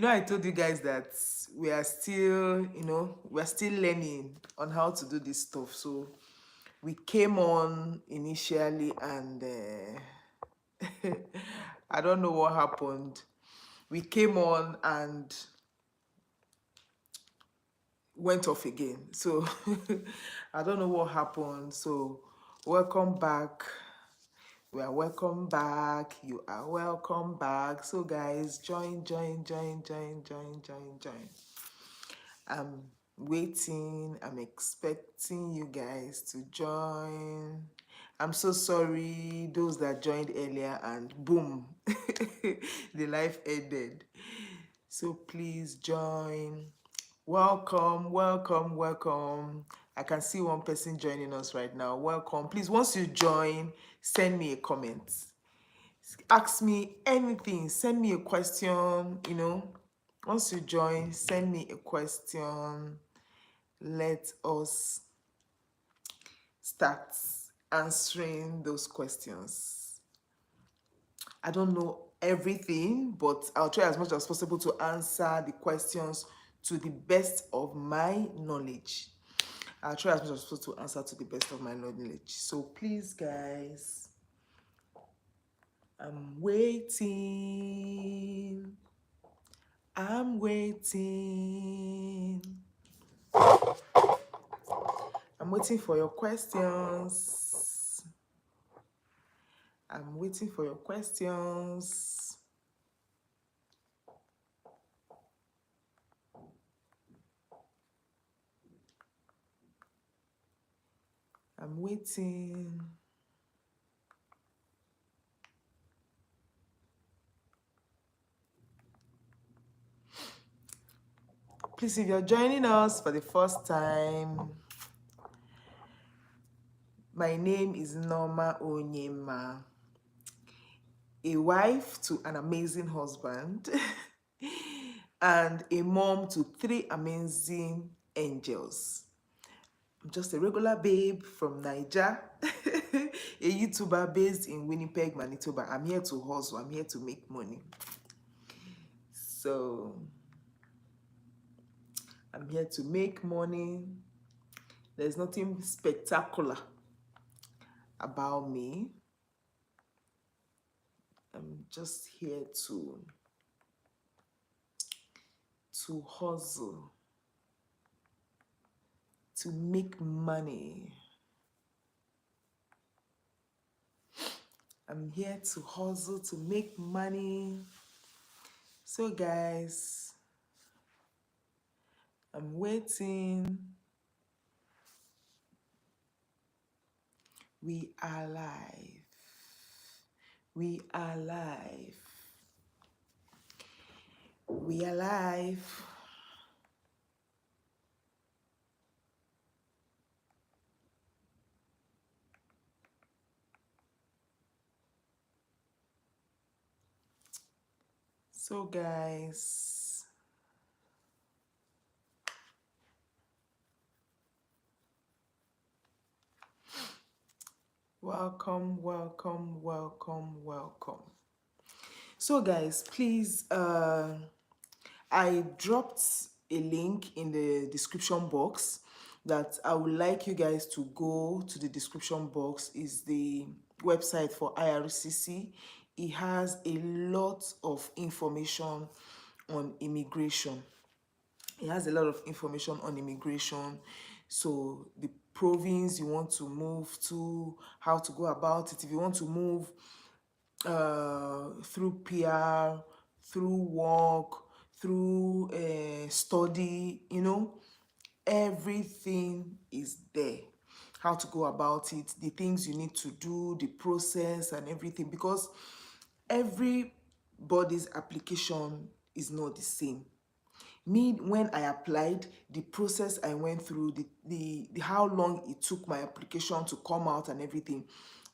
I told you guys that we are still, we're still learning on how to do this stuff. So we came on initially and I don't know what happened. We came on and went off again. So I don't know what happened. So welcome back. We are welcome back. You are welcome back. So guys, join. I'm waiting. I'm expecting you guys to join. I'm so sorry, those that joined earlier and boom, the life ended. So please join. Welcome. I can see one person joining us right now. Welcome. Please, once you join, send me a comment. Ask me anything. Send me a question, Once you join, send me a question. Let us start answering those questions. I don't know everything, but I'll try as much as possible to answer the questions to the best of my knowledge. I'll try as much as possible to answer to the best of my knowledge. So please, guys, I'm waiting. I'm waiting. I'm waiting for your questions. I'm waiting for your questions. I'm waiting. Please, if you're joining us for the first time, my name is Nneoma Onyenma, a wife to an amazing husband and a mom to 3 amazing angels. I'm just a regular babe from Niger, a YouTuber based in Winnipeg, Manitoba. I'm here to hustle. I'm here to make money. So I'm here to make money. There's nothing spectacular about me. I'm just here to hustle, to make money. I'm here to hustle, to make money. So guys, I'm waiting. We are live. We are live. We are live. So guys, welcome. So guys, please, I dropped a link in the description box that I would like you guys to go to. The description box is the website for IRCC. It has a lot of information on immigration. It has a lot of information on immigration. So the province you want to move to, how to go about it. If you want to move through PR, through work, through study, everything is there. How to go about it, the things you need to do, the process and everything, because everybody's application is not the same. Me, when I applied, the process I went through, the how long it took my application to come out and everything,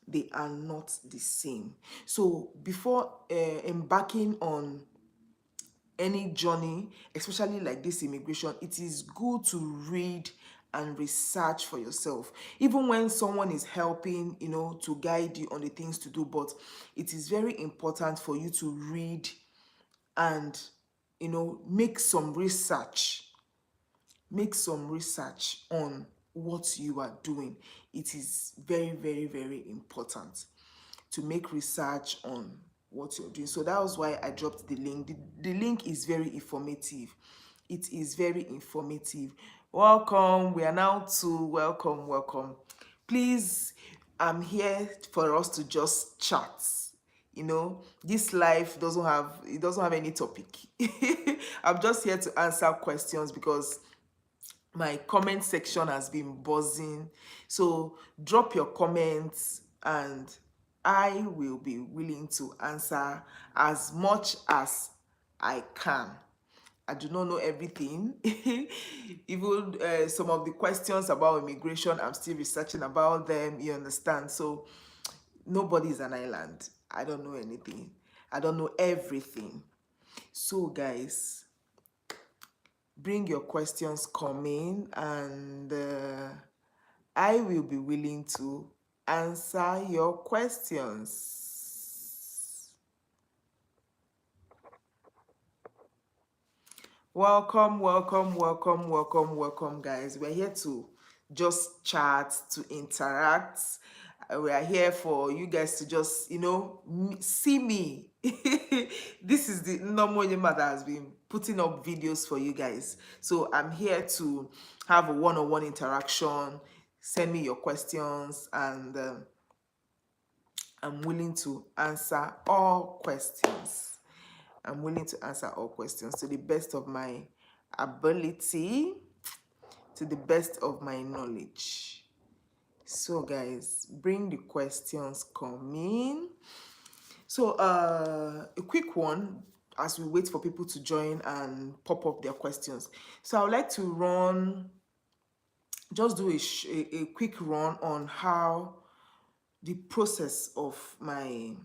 they are not the same. So before embarking on any journey, especially like this immigration, it is good to read and research for yourself. Even when someone is helping, to guide you on the things to do, but it is very important for you to read and, make some research. Make some research on what you are doing. It is very, very, very important to make research on what you're doing. So that was why I dropped the link. The link is very informative. It is very informative. Welcome. We are now to welcome. Please, I'm here for us to just chat. This life doesn't have any topic. I'm just here to answer questions because my comment section has been buzzing. So drop your comments and I will be willing to answer as much as I can. I do not know everything. Even some of the questions about immigration, I'm still researching about them, you understand? So nobody is an island. I don't know anything. I don't know everything. So guys, bring your questions coming and I will be willing to answer your questions. Welcome, guys. We're here to just chat, to interact. We are here for you guys to just, see me. This is the Nneoma Onyenma that has been putting up videos for you guys. So I'm here to have a one-on-one interaction. Send me your questions and I'm willing to answer all questions. I'm willing to answer all questions to the best of my ability, to the best of my knowledge. So guys, bring the questions coming. So a quick one as we wait for people to join and pop up their questions. So I would like to just do a quick run on how the process of my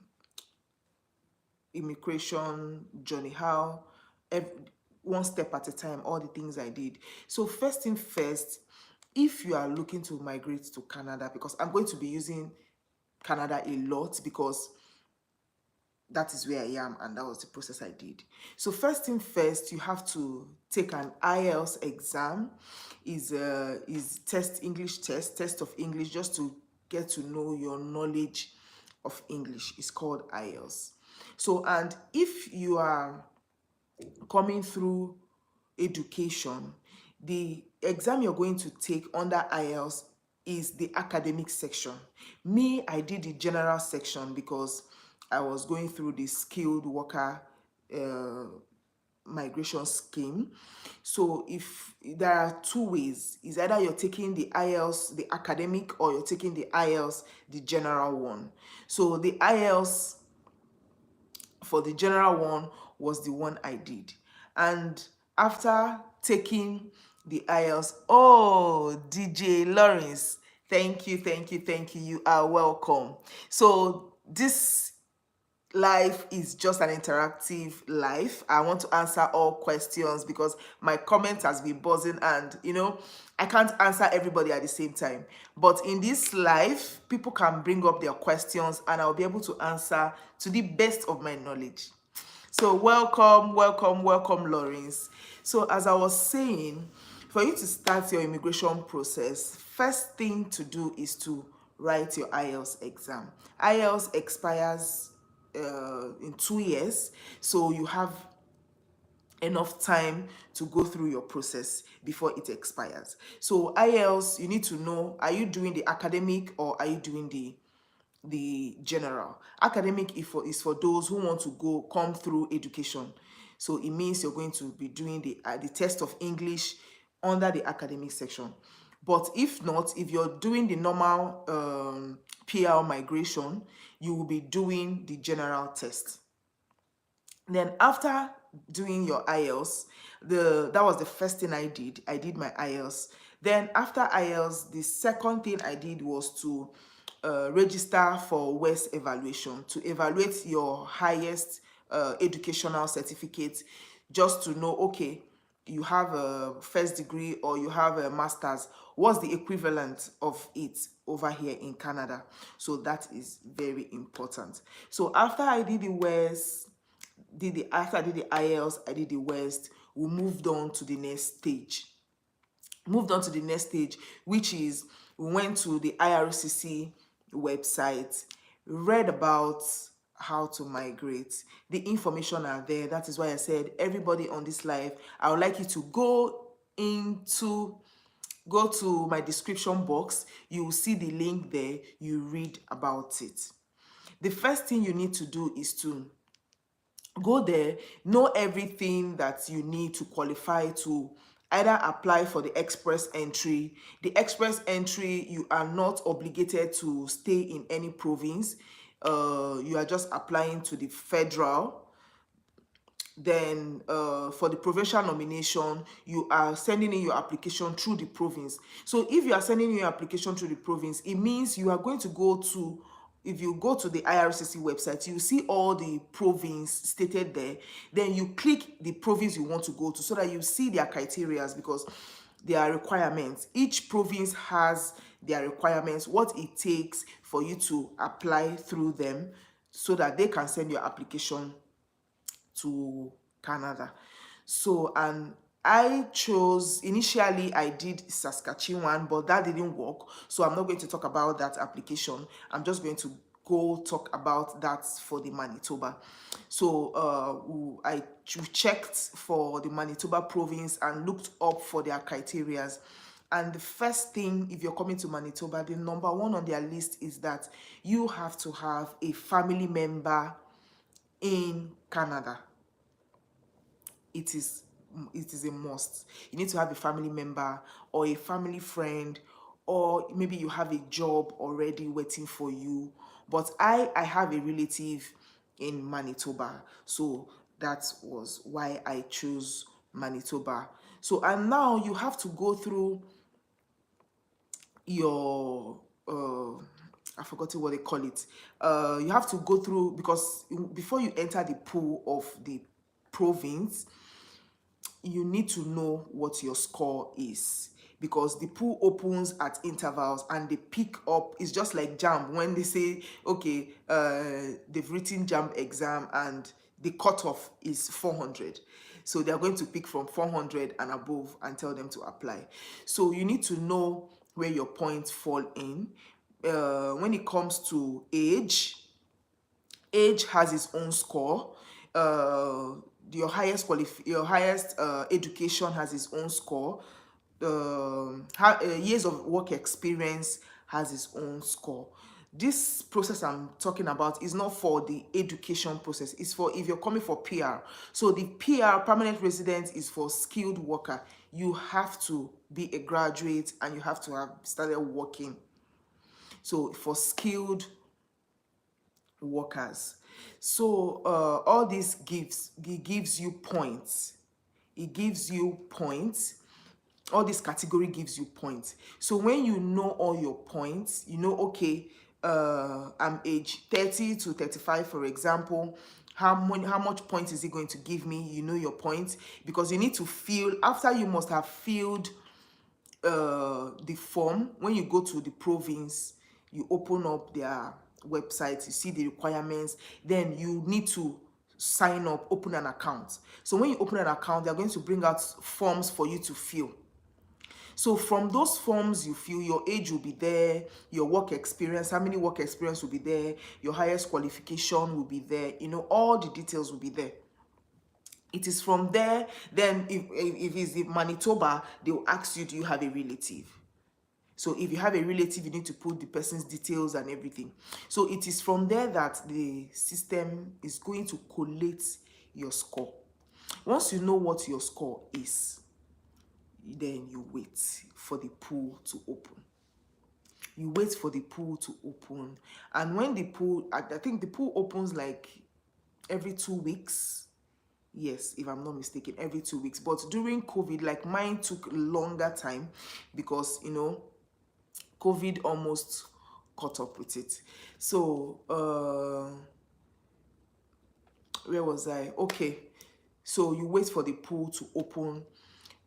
immigration journey, how one step at a time, all the things I did. So first thing first, if you are looking to migrate to Canada, because I'm going to be using Canada a lot because that is where I am and that was the process I did. So first thing first, you have to take an IELTS exam. Is English test of English, just to get to know your knowledge of English. It's called IELTS. So, and if you are coming through education, the exam you're going to take under IELTS is the academic section. Me, I did the general section because I was going through the skilled worker migration scheme. So if there are two ways, is either you're taking the IELTS, the academic, or you're taking the IELTS, the general one. So the IELTS for the general one was the one I did. And after taking the IELTS, oh, DJ Lawrence, thank you, you are welcome. So this life is just an interactive life. I want to answer all questions because my comment has been buzzing and I can't answer everybody at the same time. But in this life, people can bring up their questions and I'll be able to answer to the best of my knowledge. So welcome, Lawrence. So as I was saying, for you to start your immigration process, first thing to do is to write your IELTS exam. IELTS expires in 2 years, so you have enough time to go through your process before it expires. So IELTS, you need to know, are you doing the academic or are you doing the general? Academic is for those who want to come through education. So it means you're going to be doing the test of English under the academic section. But if not, if you're doing the normal PR migration, you will be doing the general test. Then after doing your IELTS, that was the first thing I did. I did my IELTS. Then after IELTS, the second thing I did was to register for WES Evaluation, to evaluate your highest educational certificate, just to know, okay, you have a first degree or you have a master's, what's the equivalent of it over here in Canada? So that is very important. So after I did the WES, after I did the IELTS, I did the WES, we moved on to the next stage. Which is we went to the IRCC website, read about how to migrate. The information are there. That is why I said, everybody on this live, I would like you to go to my description box. You will see the link there. You read about it. The first thing you need to do is to go there, know everything that you need to qualify to either apply for the express entry. The express entry, you are not obligated to stay in any province. You are just applying to the federal. Then for the provincial nomination, you are sending in your application through the province. So if you are sending in your application through the province, it means you are going to go to, if you go to the IRCC website, you see all the province stated there. Then you click the province you want to go to so that you see their criteria, because there are requirements. Each province has their requirements, what it takes for you to apply through them so that they can send your application to Canada. So, and I chose, initially I did Saskatchewan, but that didn't work. So I'm not going to talk about that application. I'm just going to go talk about that for the Manitoba. So I checked for the Manitoba province and looked up for their criterias. And the first thing, if you're coming to Manitoba, the number one on their list is that you have to have a family member in Canada. It is a must. You need to have a family member or a family friend, or maybe you have a job already waiting for you. But I have a relative in Manitoba, so that was why I chose Manitoba. So, and now you have to go through your I forgot what they call it. You have to go through, because before you enter the pool of the province, you need to know what your score is, because the pool opens at intervals and they pick up. It's just like JAMB, when they say, okay, they've written JAMB exam and the cutoff is 400. So they're going to pick from 400 and above and tell them to apply. So you need to know where your points fall in. When it comes to age has its own score. Your highest education has its own score. Years of work experience has its own score. This process I'm talking about is not for the education process. It's for if you're coming for PR. So the PR, permanent resident, is for skilled worker. You have to be a graduate and you have to have started working. So for skilled workers. So all this gives you points. It gives you points. All this category gives you points. So when you know all your points, you know, okay, I'm age 30 to 35, for example. How much points is it going to give me? You know your points, because you need to fill, after you must have filled the form. When you go to the province, you open up their website, you see the requirements, then you need to sign up, open an account. So when you open an account, they're going to bring out forms for you to fill. So from those forms you fill, your age will be there, your work experience, how many work experience will be there, your highest qualification will be there, you know, all the details will be there. It is from there. Then if it's in Manitoba, they will ask you, do you have a relative? So if you have a relative, you need to put the person's details and everything. So it is from there that the system is going to collate your score. Once you know what your score is, then you wait for the pool to open. You wait for the pool to open. And when the pool, I think the pool opens like every 2 weeks. Yes, if I'm not mistaken, every 2 weeks. But during COVID, like mine took longer time because, you know, COVID almost caught up with it. So, where was I? Okay. So you wait for the pool to open.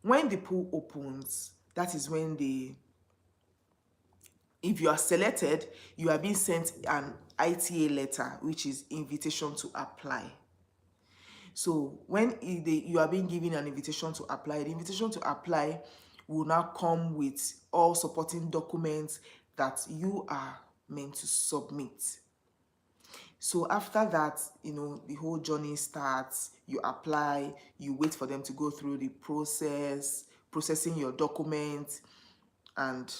When the pool opens, that is when if you are selected, you are being sent an ITA letter, which is invitation to apply. So when you are being given an invitation to apply, the invitation to apply will now come with all supporting documents that you are meant to submit. So after that, the whole journey starts. You apply, you wait for them to go through the processing your documents, and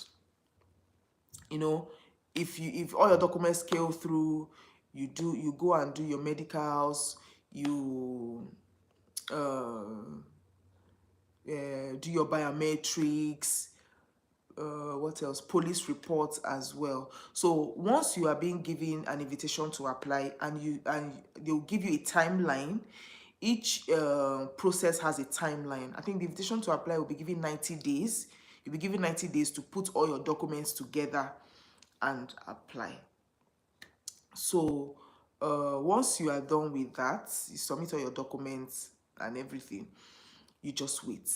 if all your documents scale through, you go and do your medicals, you do your biometrics, what else, police reports as well. So once you are being given an invitation to apply, and they'll give you a timeline. Each process has a timeline. I think the invitation to apply will be given 90 days. You'll be given 90 days to put all your documents together and apply. So once you are done with that, you submit all your documents and everything, you just wait.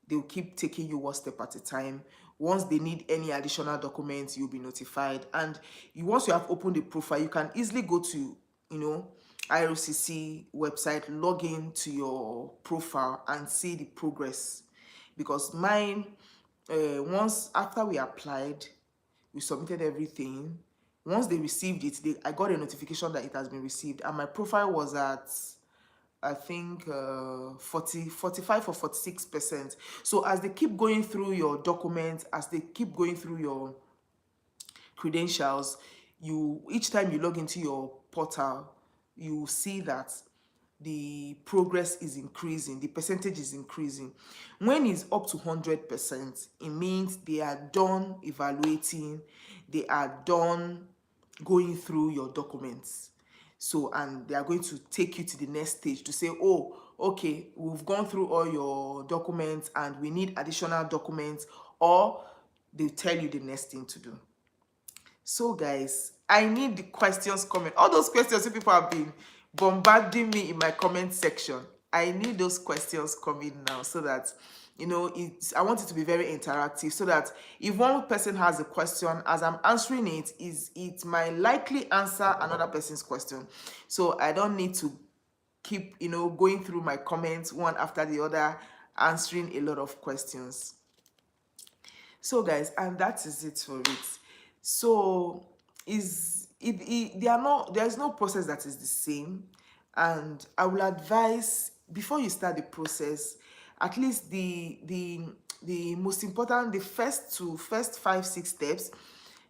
They'll keep taking you one step at a time. Once they need any additional documents, you'll be notified. And once you have opened the profile, you can easily go to IRCC website, log in to your profile and see the progress. Because mine, once after we applied, we submitted everything. Once they received it, I got a notification that it has been received, and my profile was at, I think, 45 or 46%. So as they keep going through your documents, as they keep going through your credentials, each time you log into your portal, you see that the progress is increasing, the percentage is increasing. When it's up to 100%, it means they are done evaluating, they are done going through your documents. So, and they are going to take you to the next stage to say, oh, okay, we've gone through all your documents and we need additional documents, or they'll tell you the next thing to do. So guys, I need the questions coming. All those questions people have been bombarding me in my comment section. I need those questions coming now, so that I want it to be very interactive, so that if one person has a question, as I'm answering it might likely answer another person's question. So I don't need to keep going through my comments one after the other, answering a lot of questions. So guys, and that is it for it. So there's no process that is the same, and I will advise, before you start the process, at least the most important, the first 5-6 steps,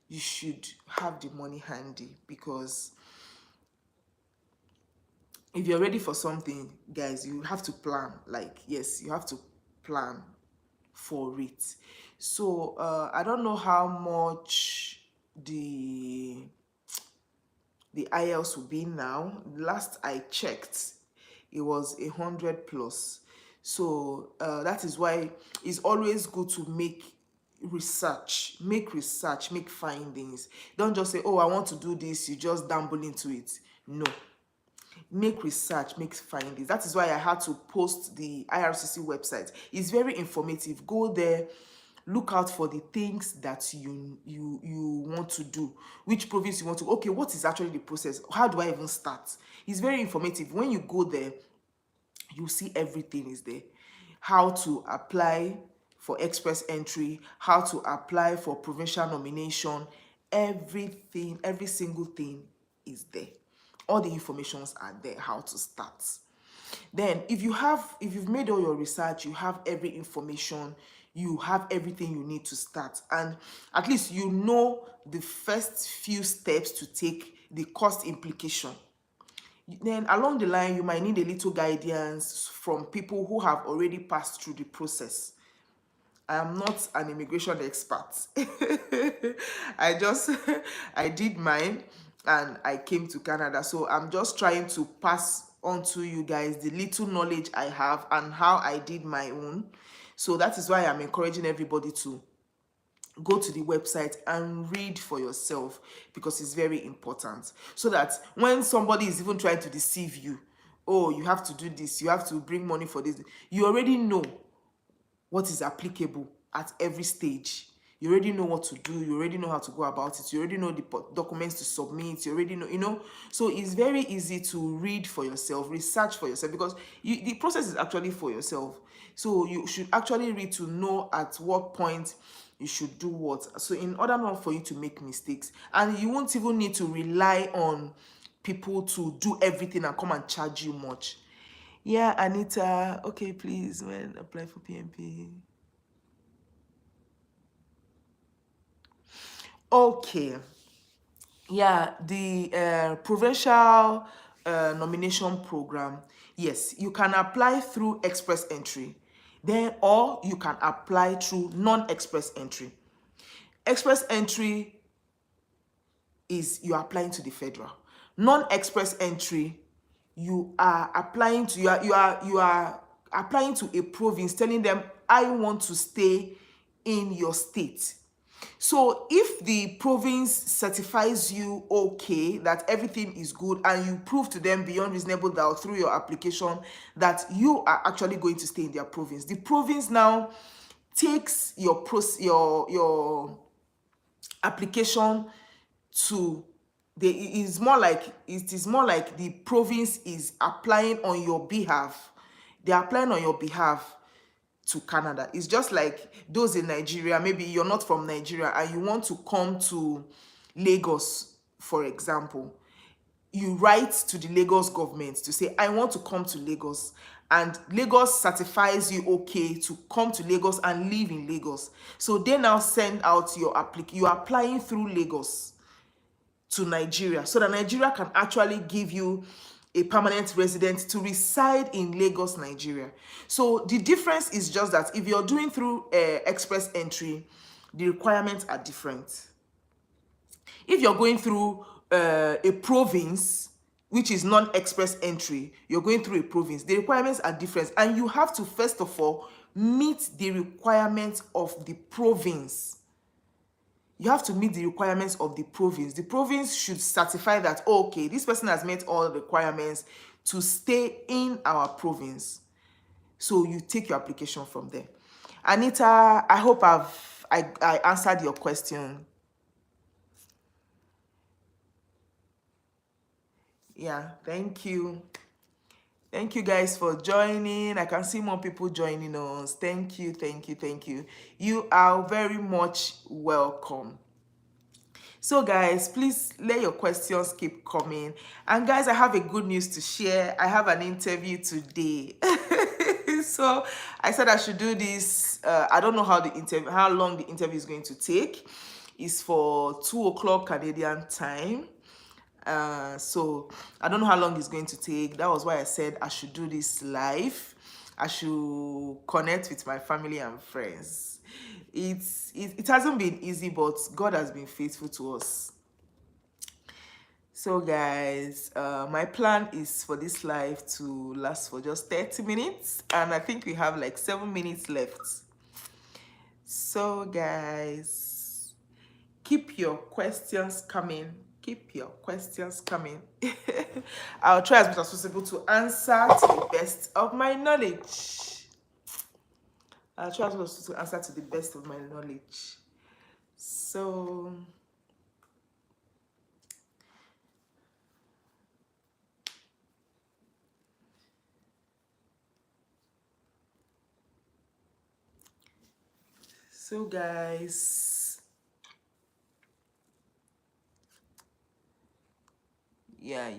you should have the money handy. Because if you're ready for something, guys, you have to plan. Like, yes, you have to plan for it. So I don't know how much the IELTS will be now. Last I checked, it was 100 plus. So that is why it's always good to make research, make findings. Don't just say, oh, I want to do this, you just dabble into it. No, make research, make findings. That is why I had to post the IRCC website. It's very informative. Go there, look out for the things that you want to do, which province you want to. Okay, what is actually the process? How do I even start? It's very informative. When you go there, you see everything is there. How to apply for express entry, how to apply for provincial nomination, everything, every single thing is there. All the informations are there, how to start. Then if you've made all your research, you have every information, you have everything you need to start, and at least you know the first few steps to take, the cost implication. Then along the line, you might need a little guidance from people who have already passed through the process. I am not an immigration expert. I did mine and I came to Canada. So I'm just trying to pass on to you guys the little knowledge I have and how I did my own. So that is why I'm encouraging everybody to go to the website and read for yourself, because it's very important, so that when somebody is even trying to deceive you, oh, you have to do this, you have to bring money for this, you already know what is applicable at every stage. You already know what to do, you already know how to go about it, you already know the documents to submit, you already know, you know. So it's very easy to read for yourself, research for yourself, because the process is actually for yourself. So you should actually read to know at what point you should do what. So in order not for you to make mistakes, and you won't even need to rely on people to do everything and come and charge you much. Yeah, Anita, okay, please, when apply for PMP. Okay. Yeah, the provincial nomination program. Yes, you can apply through express entry, then, or you can apply through non-express entry. Express entry is you are applying to the federal. Non-express entry, you are applying to you are applying to a province, telling them I want to stay in your state. So if the province certifies you okay, that everything is good, and you prove to them beyond reasonable doubt through your application that you are actually going to stay in their province, the province now takes your application to it is more like the province is applying on your behalf. They're applying on your behalf to Canada. It's just like those in Nigeria. Maybe you're not from Nigeria and you want to come to Lagos, for example. You write to the Lagos government to say, I want to come to Lagos, and Lagos certifies you okay to come to Lagos and live in Lagos. So they now send out your application. You're applying through Lagos to Nigeria, so that Nigeria can actually give you a permanent resident to reside in Lagos, Nigeria. So the difference is just that if you're doing through express entry, the requirements are different. If you're going through a province, which is non-express entry, you're going through a province, the requirements are different, and you have to first of all meet the requirements of the province. You have to meet the requirements of the province. The province should certify that, oh, okay, this person has met all the requirements to stay in our province. So you take your application from there. Anita, I hope I answered your question. Yeah, thank you. Thank you guys for joining. I can see more people joining us. Thank you, thank you, thank you. You are very much welcome. So guys, please let your questions keep coming. And guys, I have a good news to share. I have an interview today. So I said I should do this. I don't know how long the interview is going to take. It's for 2 o'clock Canadian time. So I don't know how long it's going to take. That was why I said I should do this live. I should connect with my family and friends. It hasn't been easy, but God has been faithful to us. So guys, my plan is for this live to last for just 30 minutes, and I think we have like 7 minutes left. So guys, keep your questions coming. Keep your questions coming. I'll try as much as possible to answer to the best of my knowledge. I'll try as much as possible to answer to the best of my knowledge. So guys, yeah.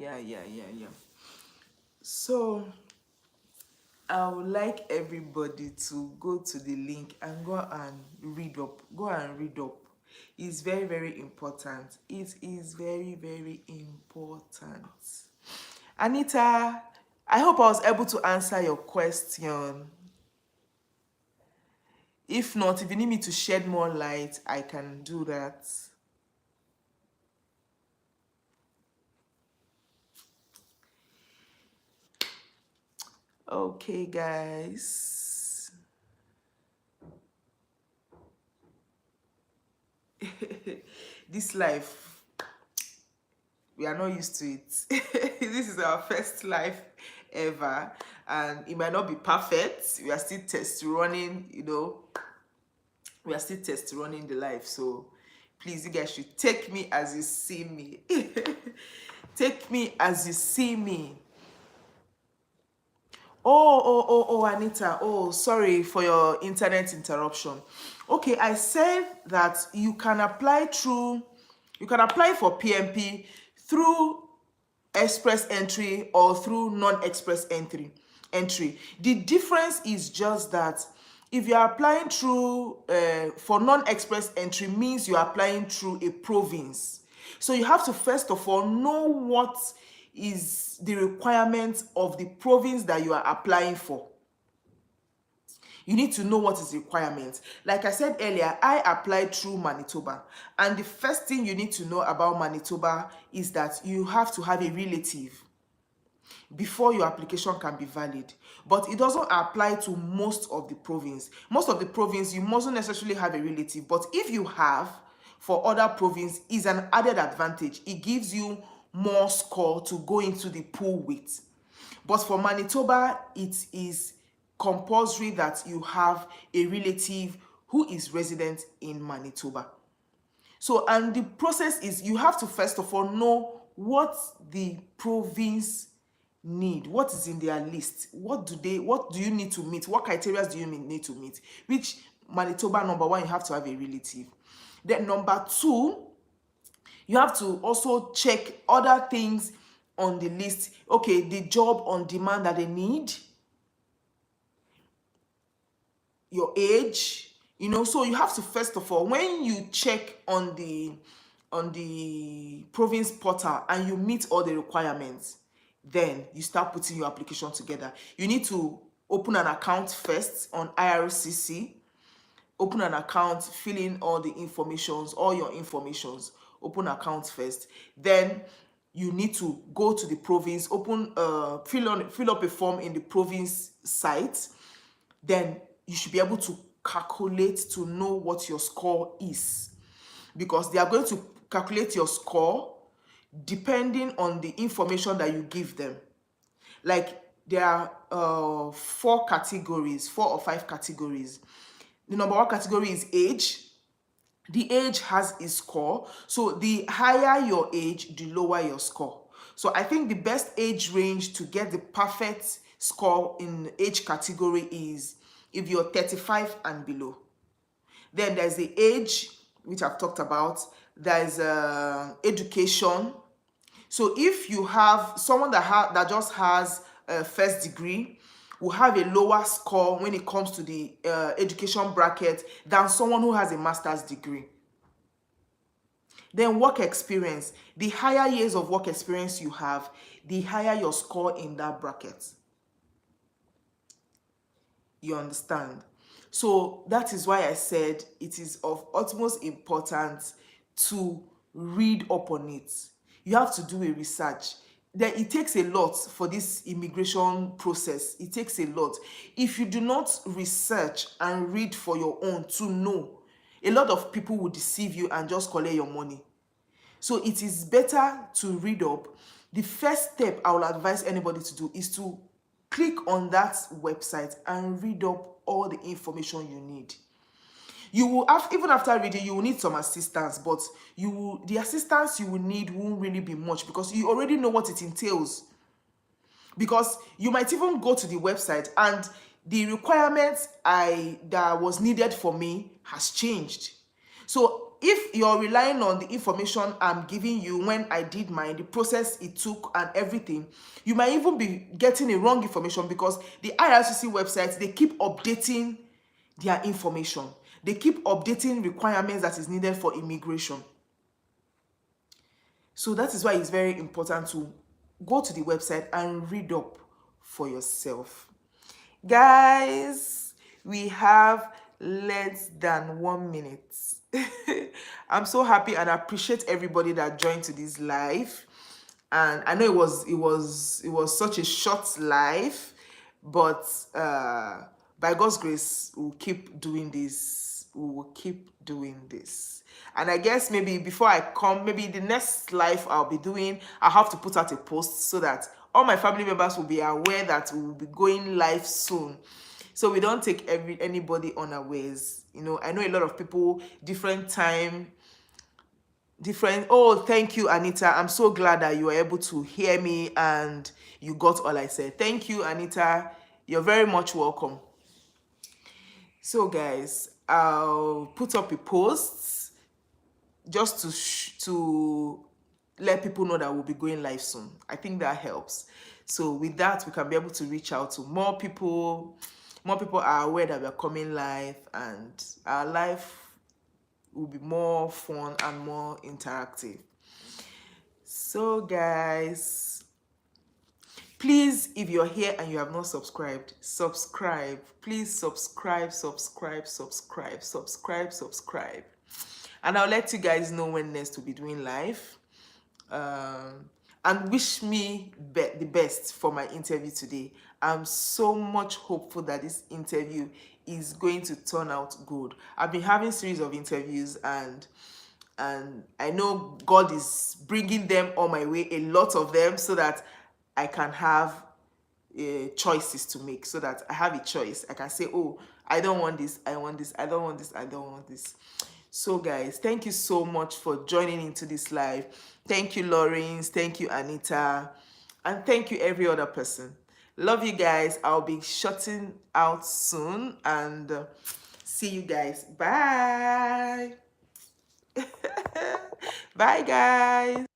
So I would like everybody to go to the link and go and read up. Go and read up. It's very, very important. It is very, very important. Anita, I hope I was able to answer your question. If not, if you need me to shed more light, I can do that. Okay, guys. This life, we are not used to it. This is our first life ever, and it might not be perfect. We are still test running, we are still test running the life. So please, you guys should take me as you see me. Take me as you see me. Oh, Anita. Oh, sorry for your internet interruption. Okay, I said that you can apply for PMP through express entry or through non-express entry. The difference is just that if you are applying through for non-express entry, means you are applying through a province. So you have to first of all know what is the requirement of the province that you are applying for. You need to know what is the requirement. Like I said earlier, I applied through Manitoba, and the first thing you need to know about Manitoba is that you have to have a relative before your application can be valid. But it doesn't apply to most of the province. Most of the province, you mustn't necessarily have a relative, but if you have, for other province, is an added advantage. It gives you more score to go into the pool with. But for Manitoba, it is compulsory that you have a relative who is resident in Manitoba. So, and the process is you have to first of all know what the province need, what is in their list, what do you need to meet, what criteria do you need to meet. Which Manitoba, number one, you have to have a relative. Then number two, you have to also check other things on the list. Okay, the job on demand that they need, your age, so you have to first of all, when you check on the province portal and you meet all the requirements, then you start putting your application together. You need to open an account first on IRCC. Open an account, fill in all your informations, open account first. Then you need to go to the province, fill up a form in the province site. Then you should be able to calculate to know what your score is, because they are going to calculate your score depending on the information that you give them. Like there are 4 or 5 categories. The number 1 category is age. The age has a score. So the higher your age, the lower your score. So I think the best age range to get the perfect score in age category is if you're 35 and below. Then there's the age, which I've talked about. There's education. So if you have someone that just has a first degree, will have a lower score when it comes to the education bracket than someone who has a master's degree. Then work experience. The higher years of work experience you have, the higher your score in that bracket. You understand? So that is why I said it is of utmost importance to read up on it. You have to do a research. It takes a lot for this immigration process. It takes a lot. If you do not research and read for your own to know, a lot of people will deceive you and just collect your money. So it is better to read up. The first step I will advise anybody to do is to click on that website and read up all the information you need. You will have, even after reading, you will need some assistance, but the assistance you will need won't really be much because you already know what it entails. Because you might even go to the website and the requirements that was needed for me has changed. So if you're relying on the information I'm giving you when I did mine, the process it took and everything, you might even be getting a wrong information because the IRCC website, they keep updating their information. They keep updating requirements that is needed for immigration. So that is why it's very important to go to the website and read up for yourself. Guys, we have less than 1 minute. I'm so happy and I appreciate everybody that joined to this live. And I know it was such a short live, but by God's grace, we'll keep doing this. We will keep doing this. And I guess maybe before I come, maybe the next live I'll be doing, I'll have to put out a post so that all my family members will be aware that we will be going live soon, so we don't take anybody unawares. You know, I know a lot of people, different time, different. Oh, thank you, Anita. I'm so glad that you were able to hear me and you got all I said. Thank you, Anita. You're very much welcome. So guys, I'll put up a post just to let people know that we'll be going live soon. I think that helps. So with that, we can be able to reach out to more people. More people are aware that we're coming live, and our life will be more fun and more interactive. So guys, please, if you're here and you have not subscribed, subscribe. Please subscribe. And I'll let you guys know when next we'll be doing live. And wish me the best for my interview today. I'm so much hopeful that this interview is going to turn out good. I've been having series of interviews, and I know God is bringing them on my way, a lot of them, so that I can have choices to make, so that I have a choice. I can say, oh, I don't want this, I want this, I don't want this, I don't want this. So guys, thank you so much for joining into this live. Thank you, Lawrence. Thank you, Anita. And thank you, every other person. Love you guys. I'll be shutting out soon, and see you guys. Bye. Bye, guys.